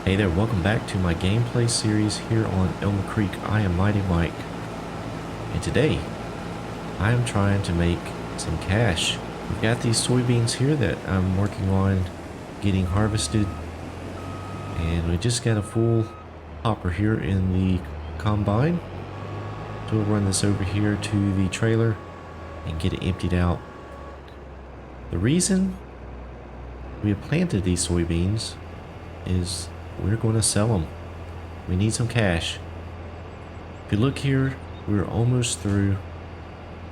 Hey there, welcome back to my gameplay series here on Elm Creek. I am Mighty Mike, and today I am trying to make some cash. We've got these soybeans here that I'm working on getting harvested, and we just got a full hopper here in the combine. So we'll run this over here to the trailer and get it emptied out. The reason we have planted these soybeans is we're going to sell them. We need some cash. If you look here, we're almost through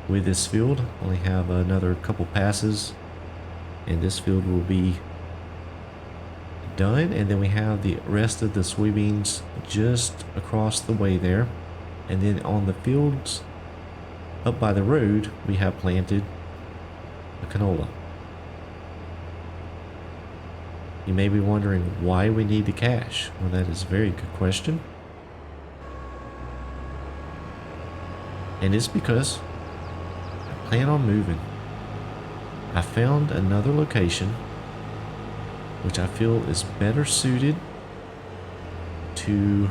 with this field. Only have another couple passes and this field will be done, and then we have the rest of the soybeans just across the way there. And then on the fields up by the road, we have planted a canola. You may be wondering why we need the cash. Well, that is a very good question. And it's because I plan on moving. I found another location which I feel is better suited to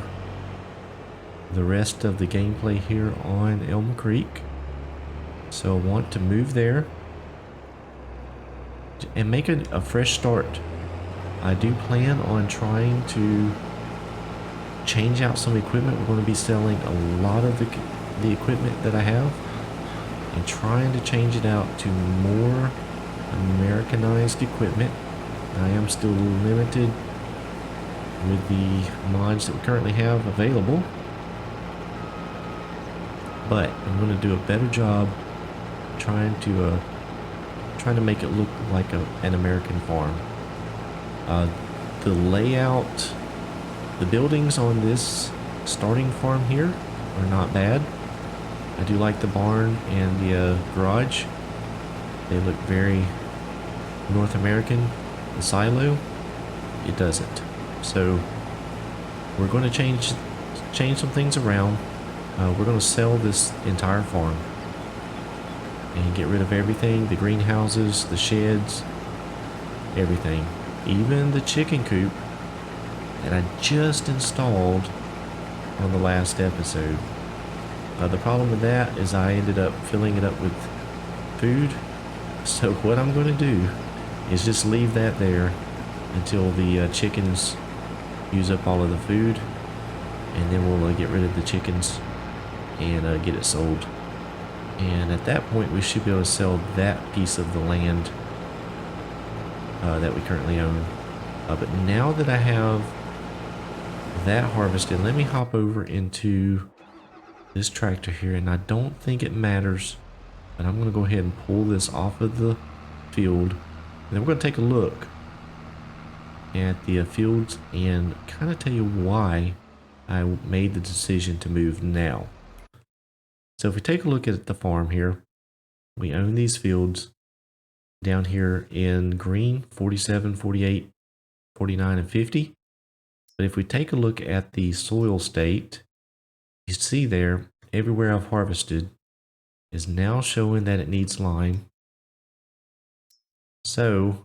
the rest of the gameplay here on Elm Creek. So I want to move there and make a fresh start. I do plan on trying to change out some equipment. We're going to be selling a lot of the equipment that I have and trying to change it out to more Americanized equipment. I am still limited with the mods that we currently have available, but I'm going to do a better job trying to make it look like an American farm. The layout, the buildings on this starting farm here are not bad. I do like the barn and the garage. They look very North American. The silo, it doesn't. So we're going to change some things around. We're going to sell this entire farm and get rid of everything, the greenhouses, the sheds, everything. Even the chicken coop that I just installed on the last episode. The problem with that is I ended up filling it up with food. So what I'm going to do is just leave that there until the chickens use up all of the food, and then we'll get rid of the chickens and get it sold. And at that point we should be able to sell that piece of the land that we currently own. But now that I have that harvested, let me hop over into this tractor here, and I don't think it matters, but I'm going to go ahead and pull this off of the field, and then we're going to take a look at the fields and kind of tell you why I made the decision to move now. So if we take a look at the farm here, we own these fields down here in green, 47, 48, 49, and 50. But if we take a look at the soil state, you see there, everywhere I've harvested is now showing that it needs lime. So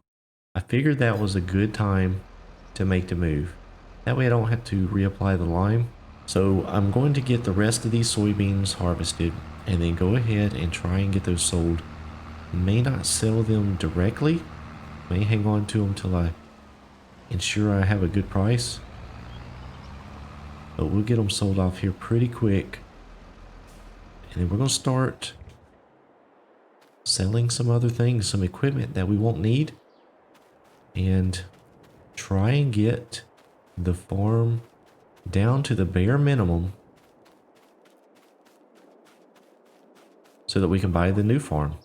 I figured that was a good time to make the move. That way I don't have to reapply the lime. So I'm going to get the rest of these soybeans harvested and then go ahead and try and get those sold. May not sell them directly, may hang on to them till I ensure I have a good price, but we'll get them sold off here pretty quick, and then we're going to start selling some other things, some equipment that we won't need, and try and get the farm down to the bare minimum so that we can buy the new farm.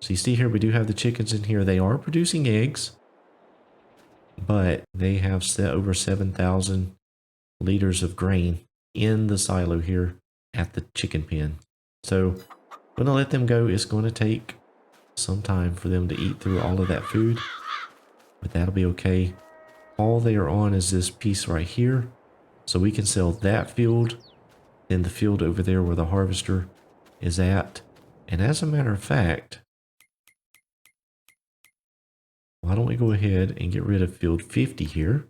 So you see here, we do have the chickens in here. They are producing eggs, but they have over 7,000 liters of grain in the silo here at the chicken pen. So I'm going to let them go. It's going to take some time for them to eat through all of that food, but that'll be okay. All they are on is this piece right here. So we can sell that field, then the field over there where the harvester is at. And as a matter of fact, why don't we go ahead and get rid of field 50 here?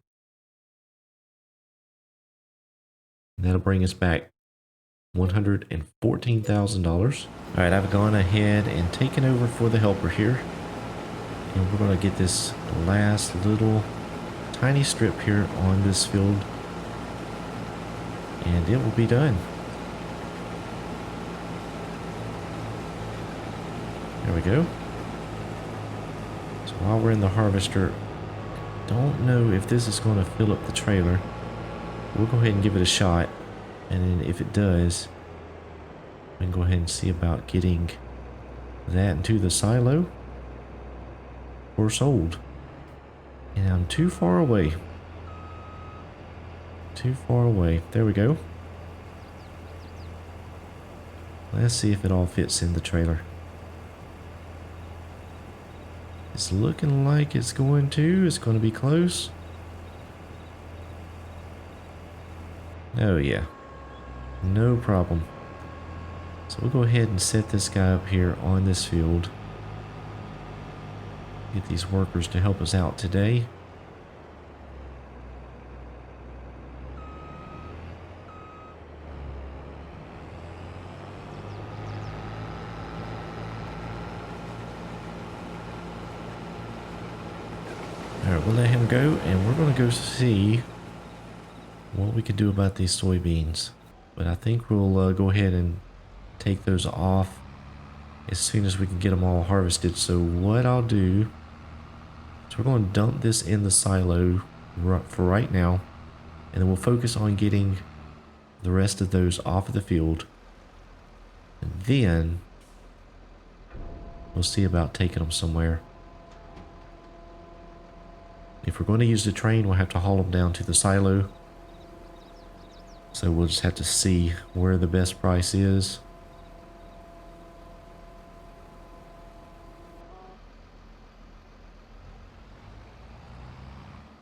And that'll bring us back $114,000. All right, I've gone ahead and taken over for the helper here. And we're going to get this last little tiny strip here on this field. And it will be done. There we go. So while we're in the harvester, don't know if this is going to fill up the trailer. We'll go ahead and give it a shot. And then if it does, we can go ahead and see about getting that into the silo or sold. And I'm too far away. Too far away. There we go. Let's see if it all fits in the trailer. It's looking like it's going to. It's going to be close. Oh yeah. No problem. So we'll go ahead and set this guy up here on this field. Get these workers to help us out today. Alright, we'll let him go, and we're going to go see what we can do about these soybeans. But I think we'll go ahead and take those off as soon as we can get them all harvested. So what I'll do is we're going to dump this in the silo for right now, and then we'll focus on getting the rest of those off of the field. And then we'll see about taking them somewhere. If we're going to use the train, we'll have to haul them down to the silo. So we'll just have to see where the best price is.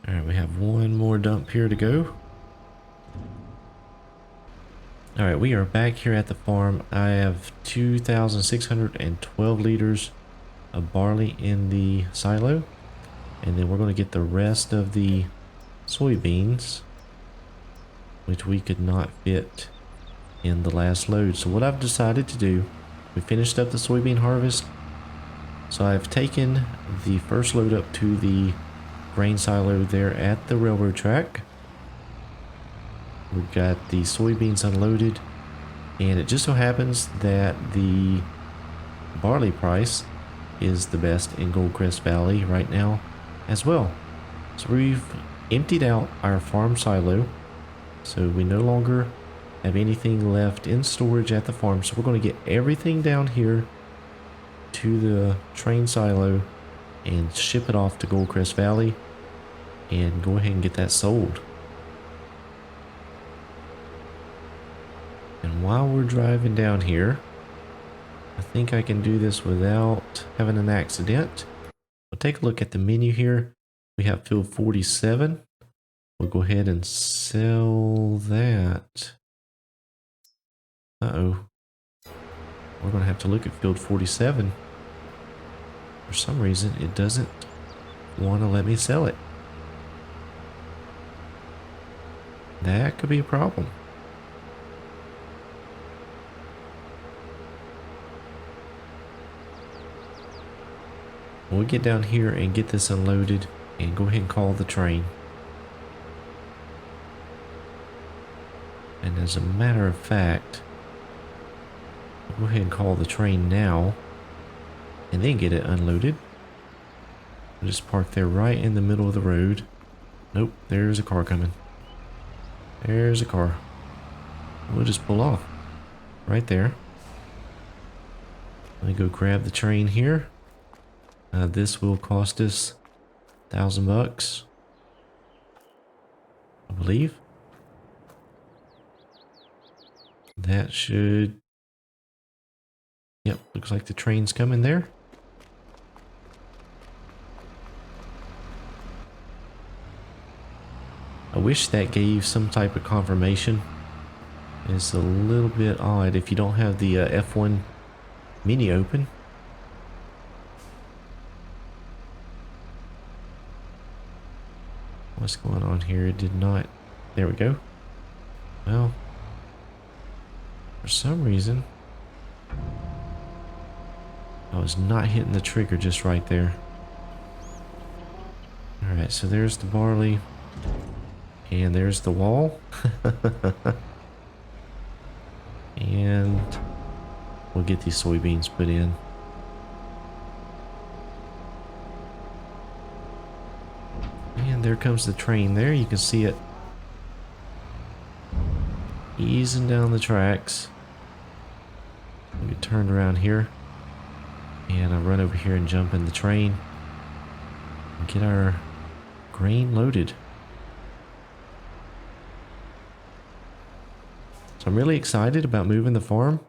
Alright, we have one more dump here to go. Alright, we are back here at the farm. I have 2,612 liters of barley in the silo. And then we're going to get the rest of the soybeans, which we could not fit in the last load. So what I've decided to do, we finished up the soybean harvest. So I've taken the first load up to the grain silo there at the railroad track. We've got the soybeans unloaded, and it just so happens that the barley price is the best in Goldcrest Valley right now as well. So we've emptied out our farm silo, so we no longer have anything left in storage at the farm. So we're going to get everything down here to the train silo and ship it off to Goldcrest Valley and go ahead and get that sold. And while we're driving down here, I think I can do this without having an accident. We'll take a look at the menu here. We have field 47. We'll go ahead and sell that. Uh-oh. We're going to have to look at field 47. For some reason, it doesn't want to let me sell it. That could be a problem. We'll get down here and get this unloaded and go ahead and call the train. And as a matter of fact, we'll go ahead and call the train now and then get it unloaded. We'll just park there right in the middle of the road. Nope, there's a car coming. There's a car. We'll just pull off right there. Let me go grab the train here. This will cost us $1,000, I believe. That should... Yep, looks like the train's coming there. I wish that gave some type of confirmation. It's a little bit odd if you don't have the F1 menu open. What's going on here? It did not... There we go. Well, For some reason, I was not hitting the trigger just right there. Alright, so there's the barley. And there's the wall. And we'll get these soybeans put in. And there comes the train there. You can see it easing down the tracks. We turn around here. And I run over here and jump in the train. And get our grain loaded. So I'm really excited about moving the farm.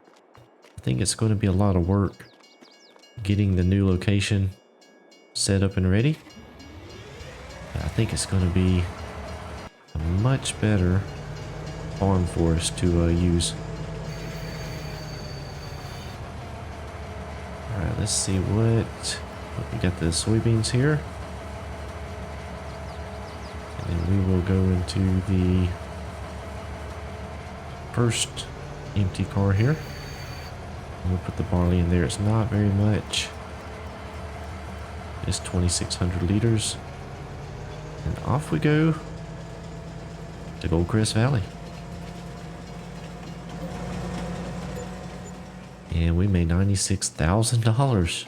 I think it's going to be a lot of work getting the new location set up and ready. But I think it's going to be a much better farm for us to use. Alright, let's see what we got. The soybeans here. And then we will go into the first empty car here. And we'll put the barley in there. It's not very much. It's 2,600 liters. And off we go to Goldcrest Valley. And we made $96,000.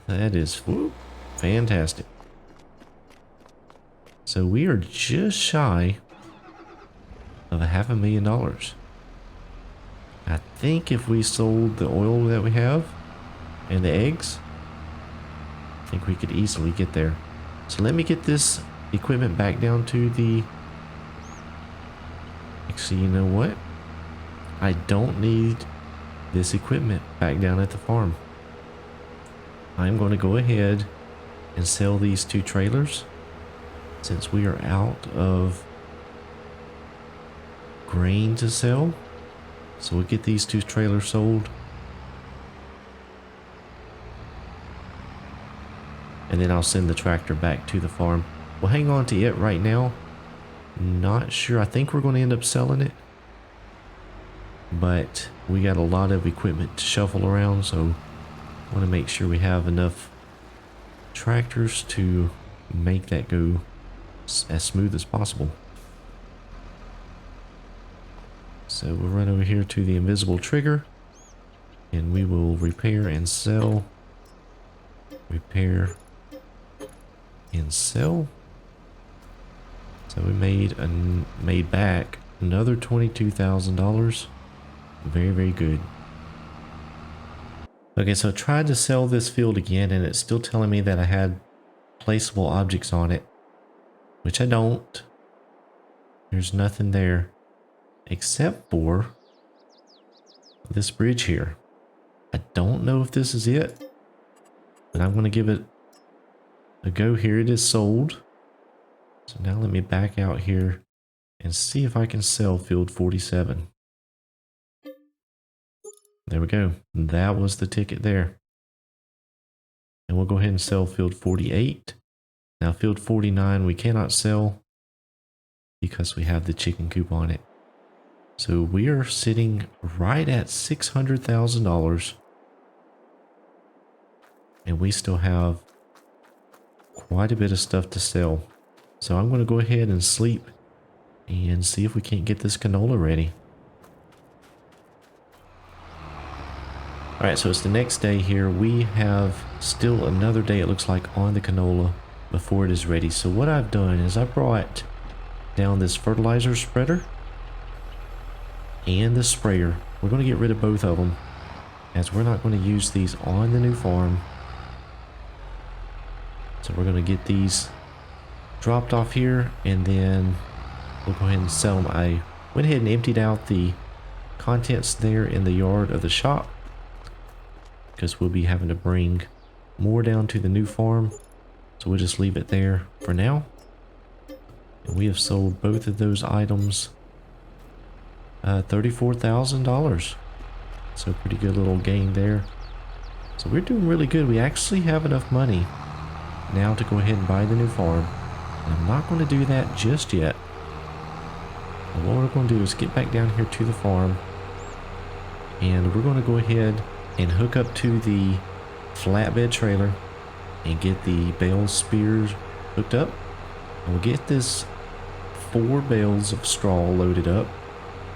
That is fantastic. So we are just shy of $500,000. I think if we sold the oil that we have and the eggs, I think we could easily get there. So let me get this equipment back down to the... Actually, you know what? I don't need this equipment back down at the farm. I'm going to go ahead and sell these 2 trailers since we are out of grain to sell. So we'll get these 2 trailers sold. And then I'll send the tractor back to the farm. We'll hang on to it right now. Not sure. I think we're going to end up selling it. But we got a lot of equipment to shuffle around, so I want to make sure we have enough tractors to make that go as smooth as possible. So we'll run over here to the invisible trigger and we will repair and sell. Repair and sell. So we made back another $22,000. Very, very good. Okay, so I tried to sell this field again and it's still telling me that I had placeable objects on it, which I don't. There's nothing there except for this bridge here. I don't know if this is it, but I'm going to give it a go here. It is sold. So now let me back out here and see if I can sell field 47. There we go. That was the ticket there. And we'll go ahead and sell field 48. Now field 49 we cannot sell because we have the chicken coop on it. So we are sitting right at $600,000. And we still have quite a bit of stuff to sell. So I'm going to go ahead and sleep and see if we can't get this canola ready. Alright, so it's the next day here. We have still another day, it looks like, on the canola before it is ready. So what I've done is I brought down this fertilizer spreader and the sprayer. We're going to get rid of both of them as we're not going to use these on the new farm. So we're going to get these dropped off here and then we'll go ahead and sell them. I went ahead and emptied out the contents there in the yard of the shop, because we'll be having to bring more down to the new farm. So we'll just leave it there for now. And we have sold both of those items $34,000. So pretty good little gain there. So we're doing really good. We actually have enough money now to go ahead and buy the new farm. And I'm not going to do that just yet. And what we're going to do is get back down here to the farm And we're going to go ahead and hook up to the flatbed trailer and get the bale spears hooked up. And we'll get this 4 bales of straw loaded up.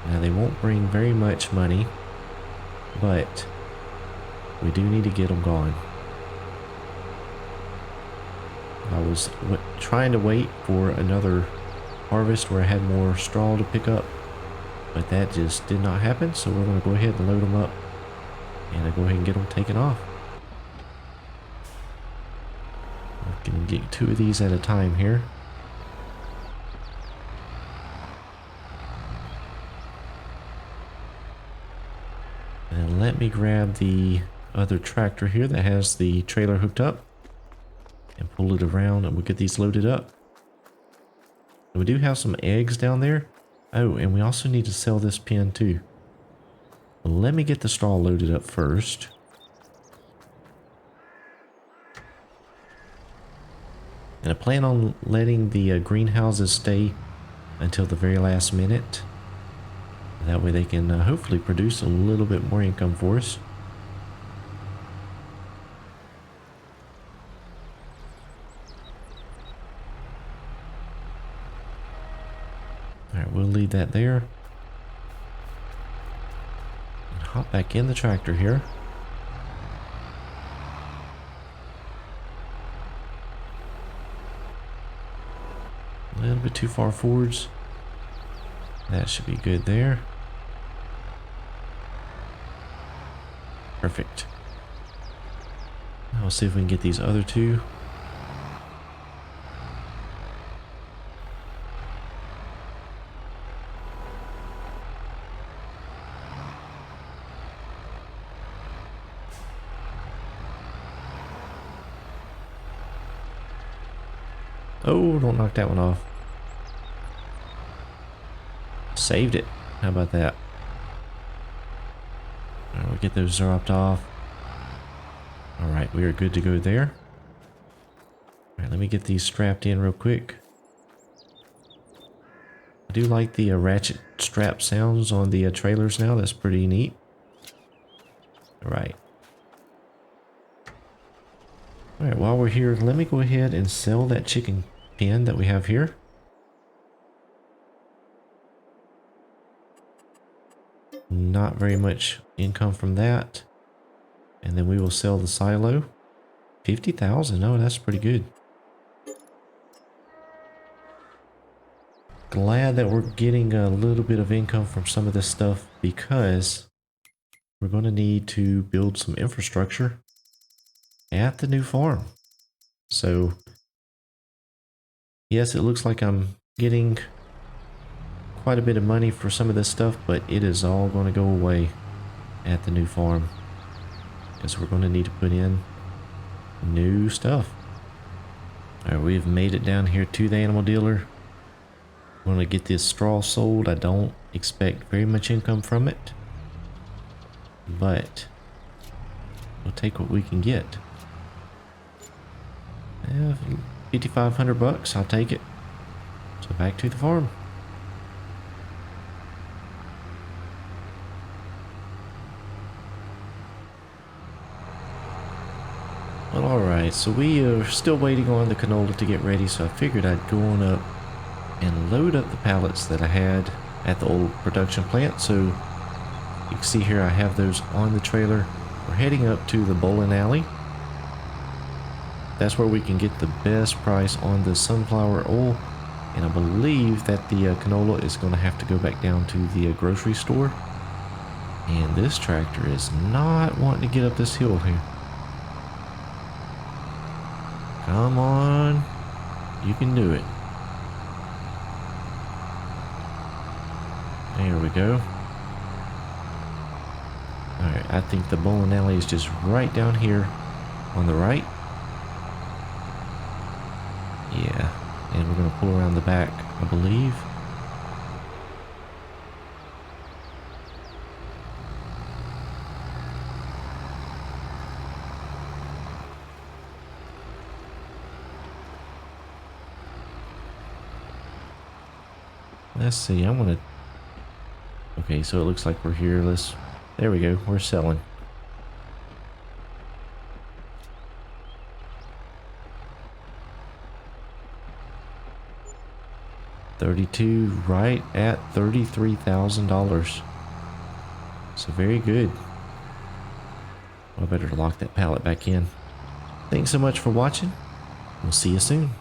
Now they won't bring very much money, but we do need to get them going. I was trying to wait for another harvest where I had more straw to pick up, but that just did not happen. So we're going to go ahead and load them up and go ahead and get them taken off. I can get 2 of these at a time here. And let me grab the other tractor here that has the trailer hooked up and pull it around, and we'll get these loaded up. We do have some eggs down there. Oh, and we also need to sell this pen too. Well, let me get the straw loaded up first. And I plan on letting the greenhouses stay until the very last minute. That way they can hopefully produce a little bit more income for us. Alright, we'll leave that there. And hop back in the tractor here. A little bit too far forwards. That should be good there. Perfect. Now we'll see if we can get these other 2. Oh, don't knock that one off. Saved it. How about that? Alright, we'll get those dropped off. Alright, we are good to go there. Alright, let me get these strapped in real quick. I do like the ratchet strap sounds on the trailers now. That's pretty neat. Alright. Alright, while we're here, let me go ahead and sell that chicken pen that we have here. Not very much income from that. And then we will sell the silo. 50,000. Oh, that's pretty good. Glad that we're getting a little bit of income from some of this stuff, because we're going to need to build some infrastructure at the new farm. So yes, it looks like I'm getting quite a bit of money for some of this stuff, but it is all going to go away at the new farm, because we're going to need to put in new stuff. Alright, we've made it down here to the animal dealer. I'm going to get this straw sold. I don't expect very much income from it, but we'll take what we can get. Yeah, 5,500 bucks, I'll take it. So back to the farm. Well, alright, so we are still waiting on the canola to get ready, so I figured I'd go on up and load up the pallets that I had at the old production plant. So you can see here I have those on the trailer. We're heading up to the bowling alley. That's where we can get the best price on the sunflower oil, and I believe that the canola is going to have to go back down to the grocery store. And this tractor is not wanting to get up this hill here. Come on, you can do it. There we go. Alright, I think the bowling alley is just right down here on the right. Yeah, and we're going to pull around the back, I believe. Let's see, I want to... Okay, so it looks like we're here. Let's There we go. We're selling. $32, right at $33,000. So very good. I better lock that pallet back in. Thanks so much for watching. We'll see you soon.